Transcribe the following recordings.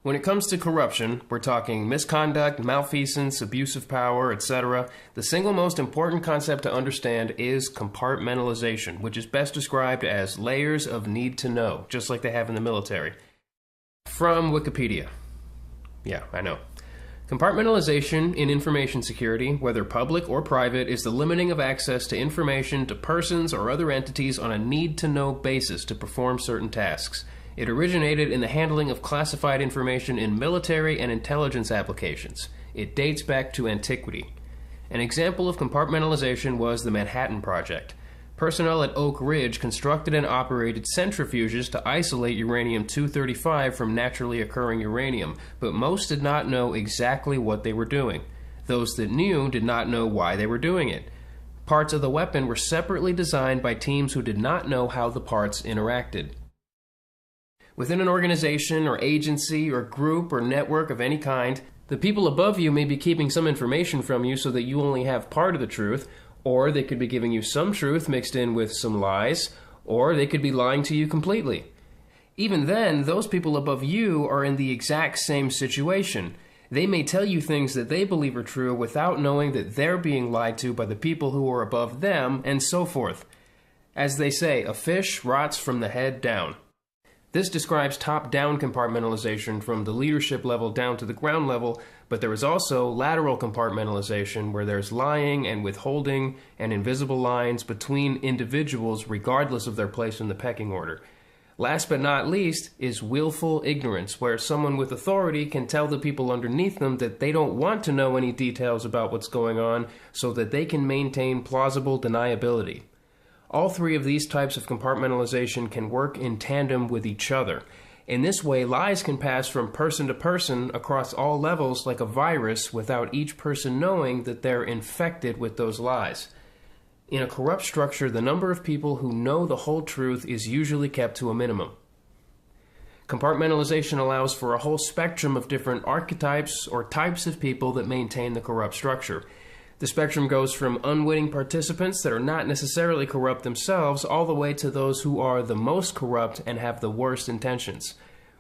When it comes to corruption, we're talking misconduct, malfeasance, abuse of power, etc. The single most important concept to understand is compartmentalization, which is best described as layers of need to know, just like they have in the military. From Wikipedia. Yeah, I know. Compartmentalization in information security, whether public or private, is the limiting of access to information to persons or other entities on a need-to-know basis to perform certain tasks. It originated in the handling of classified information in military and intelligence applications. It dates back to antiquity. An example of compartmentalization was the Manhattan Project. Personnel at Oak Ridge constructed and operated centrifuges to isolate uranium-235 from naturally occurring uranium, but most did not know exactly what they were doing. Those that knew did not know why they were doing it. Parts of the weapon were separately designed by teams who did not know how the parts interacted. Within an organization or agency or group or network of any kind, the people above you may be keeping some information from you so that you only have part of the truth, or they could be giving you some truth mixed in with some lies, or they could be lying to you completely. Even then, those people above you are in the exact same situation. They may tell you things that they believe are true without knowing that they're being lied to by the people who are above them, and so forth. As they say, a fish rots from the head down. This describes top-down compartmentalization from the leadership level down to the ground level, but there is also lateral compartmentalization where there's lying and withholding and invisible lines between individuals regardless of their place in the pecking order. Last but not least is willful ignorance, where someone with authority can tell the people underneath them that they don't want to know any details about what's going on so that they can maintain plausible deniability. All three of these types of compartmentalization can work in tandem with each other. In this way, lies can pass from person to person across all levels like a virus without each person knowing that they're infected with those lies. In a corrupt structure, the number of people who know the whole truth is usually kept to a minimum. Compartmentalization allows for a whole spectrum of different archetypes or types of people that maintain the corrupt structure. The spectrum goes from unwitting participants that are not necessarily corrupt themselves all the way to those who are the most corrupt and have the worst intentions.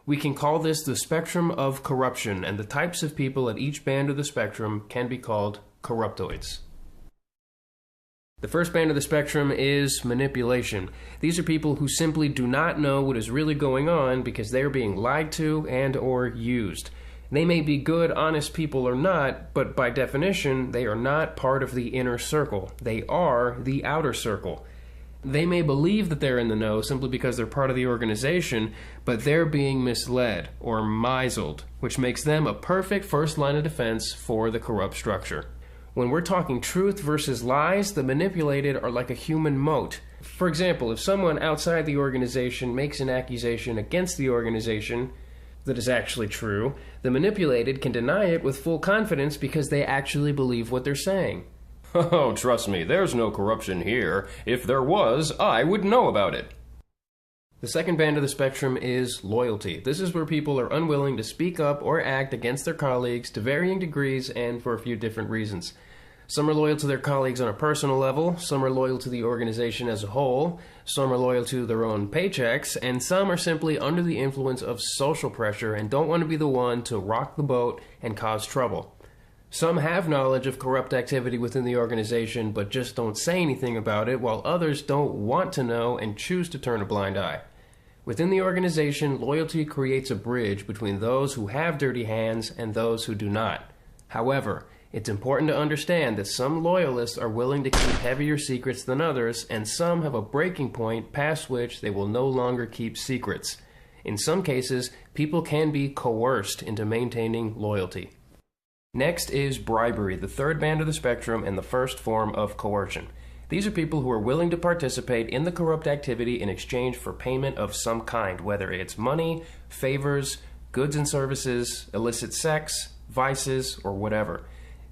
We can call this the spectrum of corruption, and the types of people at each band of the spectrum can be called corruptoids. The first band of the spectrum is manipulation. These are people who simply do not know what is really going on because they are being lied to and or used. They may be good, honest people or not, but by definition, they are not part of the inner circle. They are the outer circle. They may believe that they're in the know simply because they're part of the organization, but they're being misled or misled, which makes them a perfect first line of defense for the corrupt structure. When we're talking truth versus lies, the manipulated are like a human moat. For example, if someone outside the organization makes an accusation against the organization that is actually true, the manipulated can deny it with full confidence because they actually believe what they're saying. Oh, trust me, there's no corruption here. If there was, I would know about it. The second band of the spectrum is loyalty. This is where people are unwilling to speak up or act against their colleagues to varying degrees and for a few different reasons. Some are loyal to their colleagues on a personal level, some are loyal to the organization as a whole, some are loyal to their own paychecks, and some are simply under the influence of social pressure and don't want to be the one to rock the boat and cause trouble. Some have knowledge of corrupt activity within the organization but just don't say anything about it, while others don't want to know and choose to turn a blind eye. Within the organization, loyalty creates a bridge between those who have dirty hands and those who do not. However, it's important to understand that some loyalists are willing to keep heavier secrets than others, and some have a breaking point past which they will no longer keep secrets. In some cases, people can be coerced into maintaining loyalty. Next is bribery, the third band of the spectrum and the first form of coercion. These are people who are willing to participate in the corrupt activity in exchange for payment of some kind, whether it's money, favors, goods and services, illicit sex, vices, or whatever.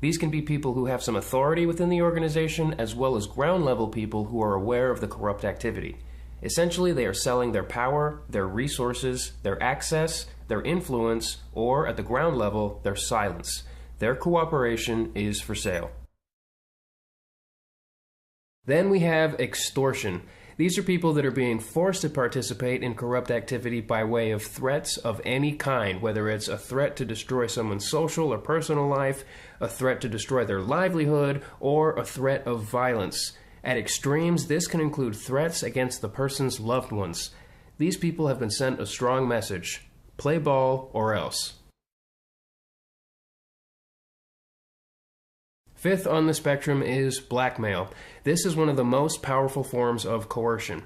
These can be people who have some authority within the organization, as well as ground-level people who are aware of the corrupt activity. Essentially, they are selling their power, their resources, their access, their influence, or, at the ground level, their silence. Their cooperation is for sale. Then we have extortion. These are people that are being forced to participate in corrupt activity by way of threats of any kind, whether it's a threat to destroy someone's social or personal life, a threat to destroy their livelihood, or a threat of violence. At extremes, this can include threats against the person's loved ones. These people have been sent a strong message: play ball or else. Fifth on the spectrum is blackmail. This is one of the most powerful forms of coercion.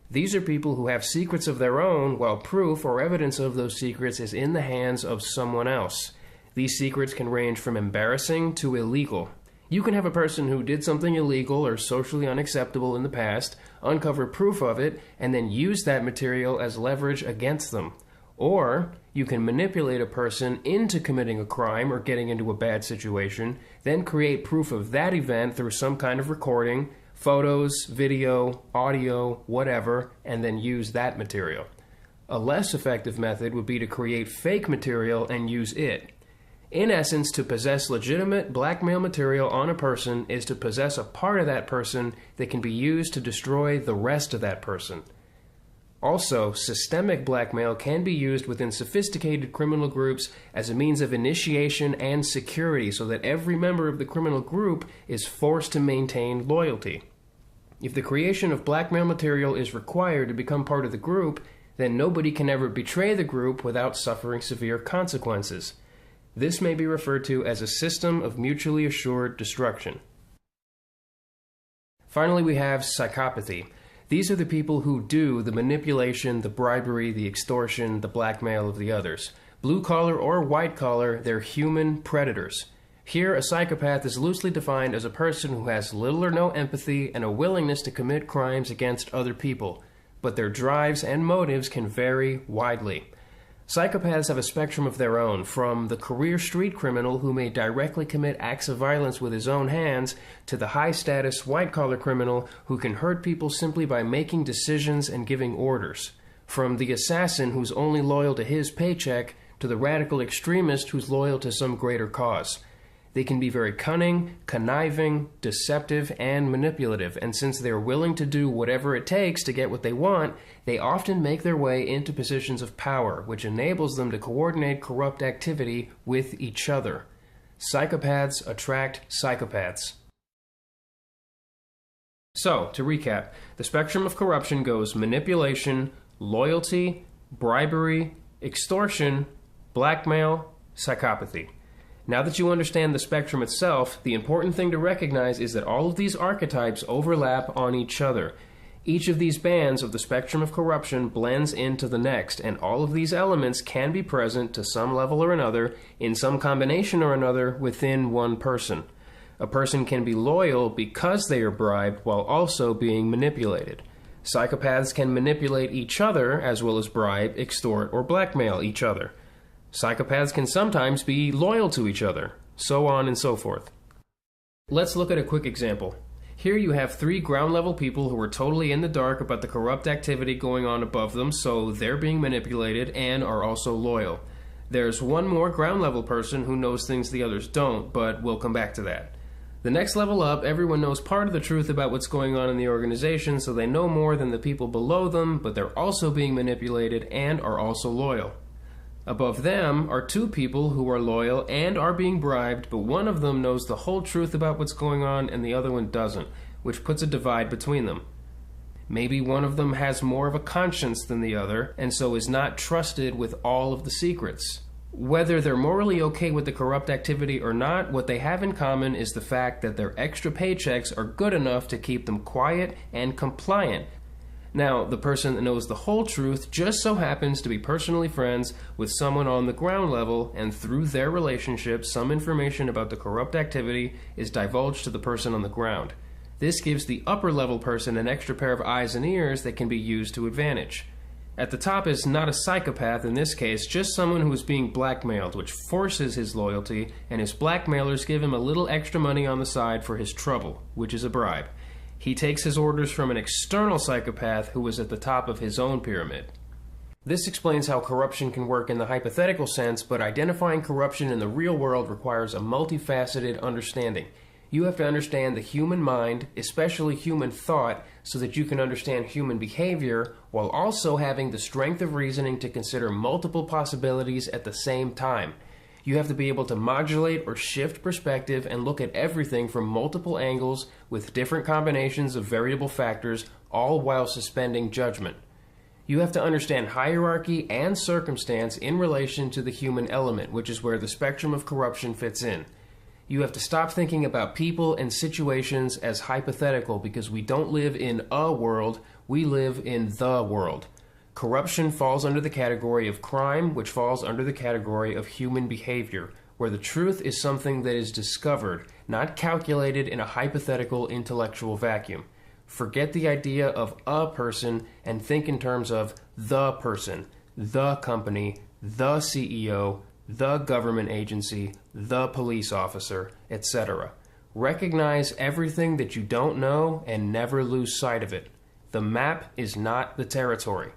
These are people who have secrets of their own, while proof or evidence of those secrets is in the hands of someone else. These secrets can range from embarrassing to illegal. You can have a person who did something illegal or socially unacceptable in the past, uncover proof of it, and then use that material as leverage against them. Or you can manipulate a person into committing a crime or getting into a bad situation, then create proof of that event through some kind of recording, photos, video, audio, whatever, and then use that material. A less effective method would be to create fake material and use it. In essence, to possess legitimate blackmail material on a person is to possess a part of that person that can be used to destroy the rest of that person. Also, systemic blackmail can be used within sophisticated criminal groups as a means of initiation and security, so that every member of the criminal group is forced to maintain loyalty. If the creation of blackmail material is required to become part of the group, then nobody can ever betray the group without suffering severe consequences. This may be referred to as a system of mutually assured destruction. Finally, we have psychopathy. These are the people who do the manipulation, the bribery, the extortion, the blackmail of the others. Blue collar or white collar, they're human predators. Here, a psychopath is loosely defined as a person who has little or no empathy and a willingness to commit crimes against other people, but their drives and motives can vary widely. Psychopaths have a spectrum of their own, from the career street criminal who may directly commit acts of violence with his own hands, to the high-status white-collar criminal who can hurt people simply by making decisions and giving orders. From the assassin who's only loyal to his paycheck, to the radical extremist who's loyal to some greater cause. They can be very cunning, conniving, deceptive, and manipulative, and since they're willing to do whatever it takes to get what they want, they often make their way into positions of power, which enables them to coordinate corrupt activity with each other. Psychopaths attract psychopaths. So, to recap, the spectrum of corruption goes manipulation, loyalty, bribery, extortion, blackmail, psychopathy. Now that you understand the spectrum itself, the important thing to recognize is that all of these archetypes overlap on each other. Each of these bands of the spectrum of corruption blends into the next, and all of these elements can be present to some level or another, in some combination or another, within one person. A person can be loyal because they are bribed while also being manipulated. Psychopaths can manipulate each other as well as bribe, extort, or blackmail each other. Psychopaths can sometimes be loyal to each other, so on and so forth. Let's look at a quick example. Here you have 3 ground-level people who are totally in the dark about the corrupt activity going on above them, so they're being manipulated and are also loyal. There's one more ground-level person who knows things the others don't, but we'll come back to that. The next level up, everyone knows part of the truth about what's going on in the organization, so they know more than the people below them, but they're also being manipulated and are also loyal. Above them are 2 people who are loyal and are being bribed, but one of them knows the whole truth about what's going on and the other one doesn't, which puts a divide between them. Maybe one of them has more of a conscience than the other, and so is not trusted with all of the secrets. Whether they're morally okay with the corrupt activity or not, what they have in common is the fact that their extra paychecks are good enough to keep them quiet and compliant. Now, the person that knows the whole truth just so happens to be personally friends with someone on the ground level, and through their relationship, some information about the corrupt activity is divulged to the person on the ground. This gives the upper level person an extra pair of eyes and ears that can be used to advantage. At the top is not a psychopath in this case, just someone who is being blackmailed, which forces his loyalty, and his blackmailers give him a little extra money on the side for his trouble, which is a bribe. He takes his orders from an external psychopath who is at the top of his own pyramid. This explains how corruption can work in the hypothetical sense, but identifying corruption in the real world requires a multifaceted understanding. You have to understand the human mind, especially human thought, so that you can understand human behavior while also having the strength of reasoning to consider multiple possibilities at the same time. You have to be able to modulate or shift perspective and look at everything from multiple angles with different combinations of variable factors, all while suspending judgment. You have to understand hierarchy and circumstance in relation to the human element, which is where the spectrum of corruption fits in. You have to stop thinking about people and situations as hypothetical because we don't live in a world, we live in the world. Corruption falls under the category of crime, which falls under the category of human behavior, where the truth is something that is discovered, not calculated in a hypothetical intellectual vacuum. Forget the idea of a person and think in terms of the person, the company, the CEO, the government agency, the police officer, etc. Recognize everything that you don't know and never lose sight of it. The map is not the territory.